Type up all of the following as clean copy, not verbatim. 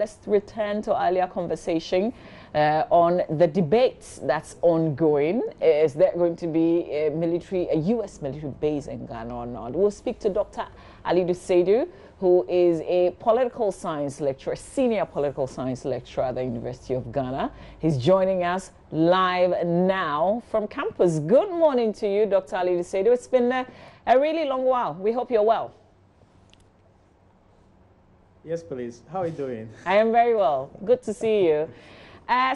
let's return to our earlier conversation on the debates that's ongoing. Is there going to be a U.S. military base in Ghana or not? We'll speak to Dr. Seidu, who is a political science lecturer, senior political science lecturer at the University of Ghana. He's joining us live now from campus. Good morning to you, Dr. Seidu. It's been a really long while. We hope you're well. Yes, please. How are you doing? I am very well. Good to see you.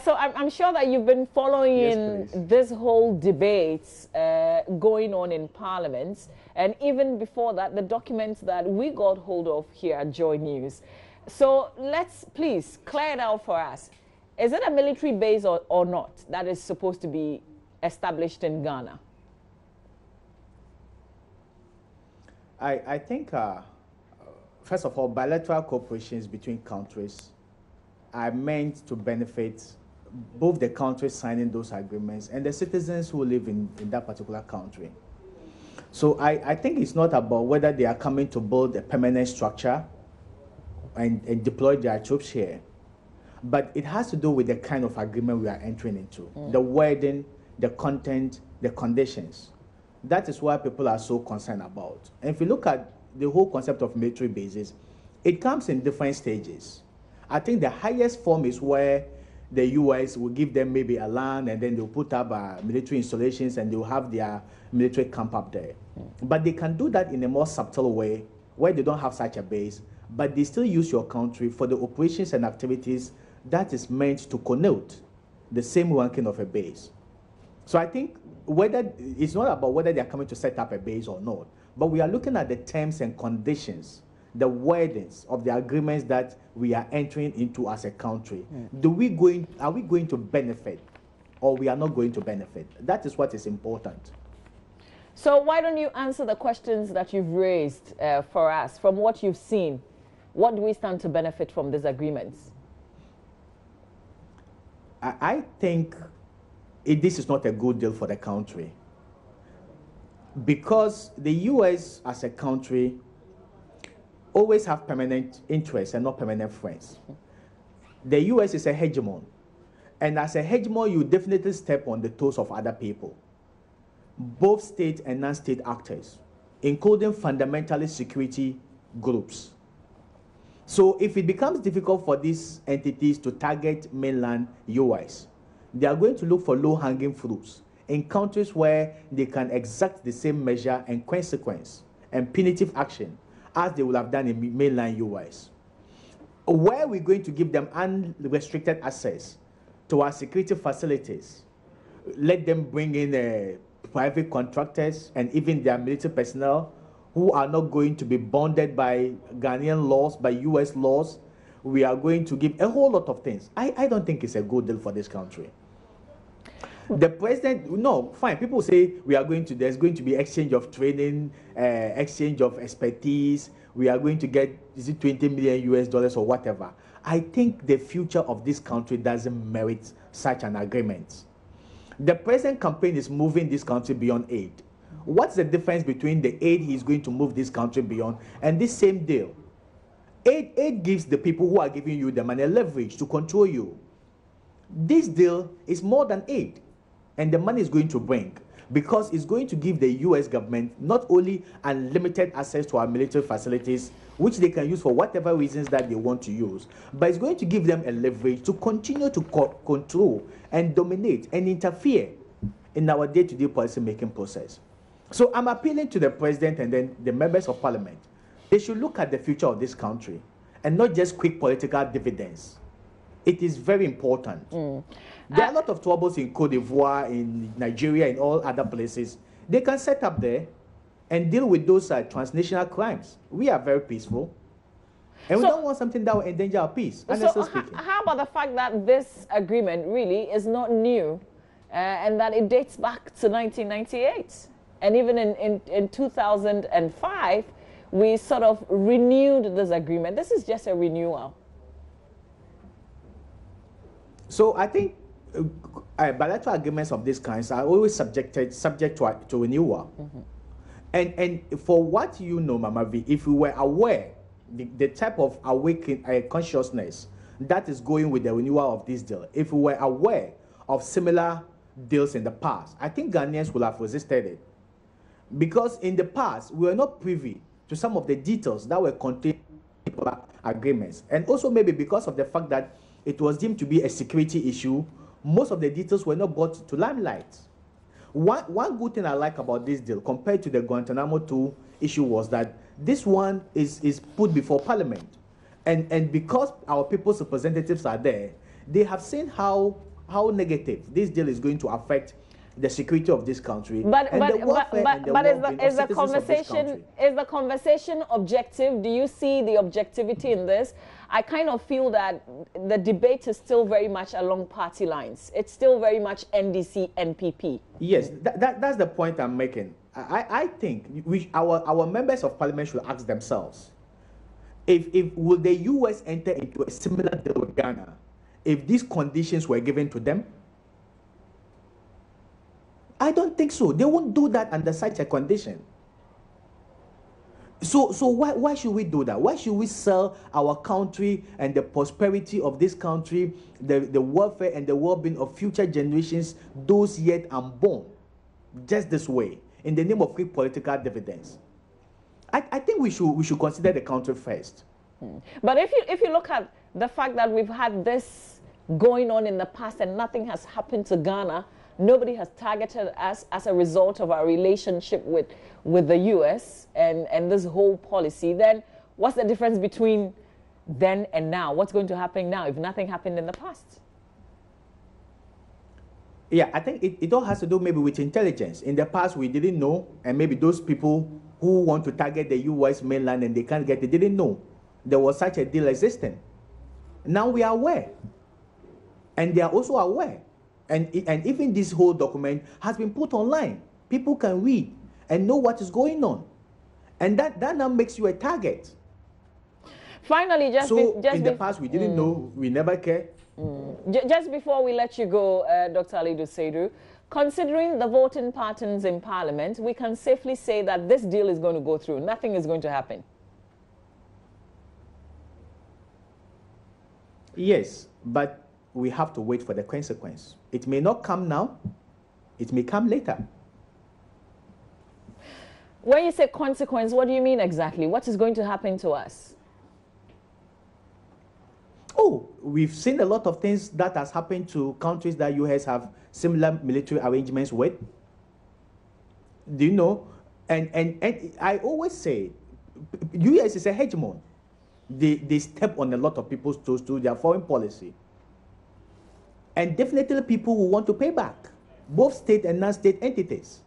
So I'm sure that you've been following this whole debate going on in Parliament, and even before that, the documents that we got hold of here at JoyNews. So let's please clear it out for us. Is it a military base or not that is supposed to be established in Ghana? I think, first of all, bilateral cooperations between countries are meant to benefit both the countries signing those agreements and the citizens who live in that particular country. So I think it's not about whether they are coming to build a permanent structure and deploy their troops here, but it has to do with the kind of agreement we are entering into, the wording, the content, the conditions. That is why people are so concerned about. And if you look at the whole concept of military bases, it comes in different stages. I think the highest form is where the U.S. will give them maybe a land, and then they'll put up military installations and they'll have their military camp up there. But they can do that in a more subtle way where they don't have such a base, but they still use your country for the operations and activities that is meant to connote the same ranking of a base. So I think whether it's not about whether they are coming to set up a base or not, but we are looking at the terms and conditions, the wordings of the agreements that we are entering into as a country. Are we going to benefit, or we are not going to benefit? That is what is important. So why don't you answer the questions that you've raised for us? From what you've seen, what do we stand to benefit from these agreements? I think this is not a good deal for the country, because the U.S. as a country always have permanent interests and not permanent friends. The U.S. is a hegemon, and as a hegemon, you definitely step on the toes of other people, both state and non-state actors, including fundamentalist security groups. So if it becomes difficult for these entities to target mainland U.S., they are going to look for low-hanging fruits in countries where they can exact the same measure and consequence and punitive action as they would have done in mainland U.S. Where we're going to give them unrestricted access to our security facilities, let them bring in private contractors and even their military personnel who are not going to be bonded by Ghanaian laws, by U.S. laws. We are going to give a whole lot of things. I don't think it's a good deal for this country. The president, no, fine. People say there's going to be exchange of training, exchange of expertise. We are going to get, is it $20 million US or whatever. I think the future of this country doesn't merit such an agreement. The present campaign is moving this country beyond aid. What's the difference between the aid he's going to move this country beyond and this same deal? Aid gives the people who are giving you the money leverage to control you. This deal is more than aid. And the money is going to bring, because it's going to give the U.S. government not only unlimited access to our military facilities, which they can use for whatever reasons that they want to use, but it's going to give them a leverage to continue to control and dominate and interfere in our day-to-day policy-making process. So I'm appealing to the president and then the members of parliament. They should look at the future of this country and not just quick political dividends. It is very important. There are a lot of troubles in Cote d'Ivoire, in Nigeria, and all other places. They can set up there and deal with those transnational crimes. We are very peaceful. And we don't want something that will endanger our peace, honestly speaking. How about the fact that this agreement really is not new and that it dates back to 1998? And even in 2005, we sort of renewed this agreement. This is just a renewal. So I think bilateral agreements of these kinds are always subject to renewal. And for what you know, Mama V, if we were aware the type of awakened consciousness that is going with the renewal of this deal. If we were aware of similar deals in the past, I think Ghanaians would have resisted it. Because in the past, we were not privy to some of the details that were contained in agreements. And also maybe because of the fact that it was deemed to be a security issue, most of the details were not brought to limelight. One good thing I like about this deal compared to the Guantanamo 2 issue was that this one is put before Parliament. And because our people's representatives are there, they have seen how negative this deal is going to affect the security of this country. But is the conversation objective? Do you see the objectivity in this? I kind of feel that the debate is still very much along party lines. It's still very much NDC, NPP. Yes, that's the point I'm making. I think our members of parliament should ask themselves, if will the US enter into a similar deal with Ghana if these conditions were given to them? I don't think so. They won't do that under such a condition. So why should we do that? Why should we sell our country and the prosperity of this country, the welfare and the well-being of future generations, those yet unborn, just this way, in the name of quick political dividends? I think we should consider the country first. But if you look at the fact that we've had this going on in the past and nothing has happened to Ghana, nobody has targeted us as a result of our relationship with the US and this whole policy, then what's the difference between then and now? What's going to happen now if nothing happened in the past? Yeah, I think it all has to do maybe with intelligence. In the past, we didn't know, and maybe those people who want to target the US mainland and they can't get it, didn't know there was such a deal existing. Now we are aware, and they are also aware. And even this whole document has been put online. People can read and know what is going on. And that now makes you a target. Finally, in the past, we didn't know, we never cared. Just before we let you go, Dr. Seidu, considering the voting patterns in Parliament, we can safely say that this deal is going to go through. Nothing is going to happen. Yes, but we have to wait for the consequence. It may not come now, it may come later. When you say consequence, what do you mean exactly? What is going to happen to us? Oh, we've seen a lot of things that has happened to countries that US have similar military arrangements with. Do you know? And I always say, US is a hegemon. They step on a lot of people's toes to their foreign policy. And definitely people will want to pay back, both state and non-state entities.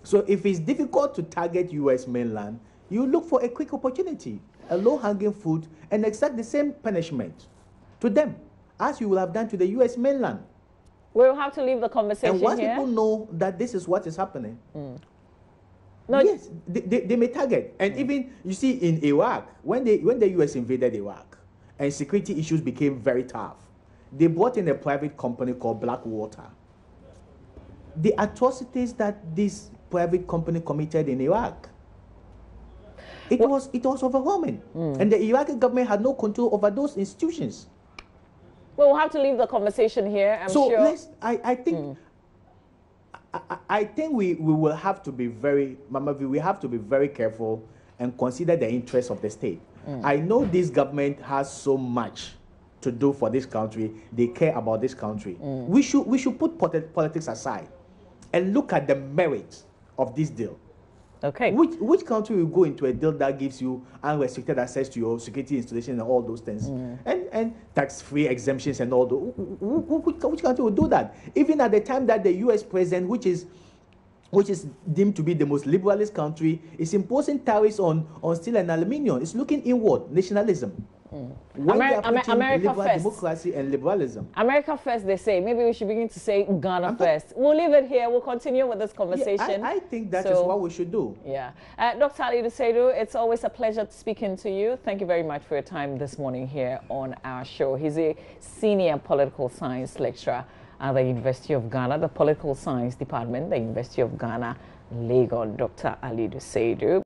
So if it's difficult to target US mainland, you look for a quick opportunity, a low-hanging fruit, and exact the same punishment to them as you will have done to the US mainland. We'll have to leave the conversation and once here. People know that this is what is happening, no, yes, they may target. And even, you see, in Iraq, when the US invaded Iraq and security issues became very tough, they brought in a private company called Blackwater. The atrocities that this private company committed in Iraq, it was overwhelming. And the Iraqi government had no control over those institutions. Well, we'll have to leave the conversation here, I'm sure. I think we will have to be very, Mama V, we have to be very careful and consider the interests of the state. I know this government has so much to do for this country. They care about this country. We should put politics aside and look at the merits of this deal. Okay. Which country will go into a deal that gives you unrestricted access to your security installations and all those things, and tax-free exemptions and all those? Which country will do that? Even at the time that the U.S. president, which is deemed to be the most liberalist country, is imposing tariffs on steel and aluminium. It's looking inward, nationalism. When they are preaching liberal democracy and liberalism. America first, they say. Maybe we should begin to say Ghana first. We'll leave it here. We'll continue with this conversation. Yeah, I think that is what we should do. Yeah. Dr. Seidu, it's always a pleasure speaking to you. Thank you very much for your time this morning here on our show. He's a senior political science lecturer at the University of Ghana, the Political Science Department, the University of Ghana, Lagos, Dr. Seidu.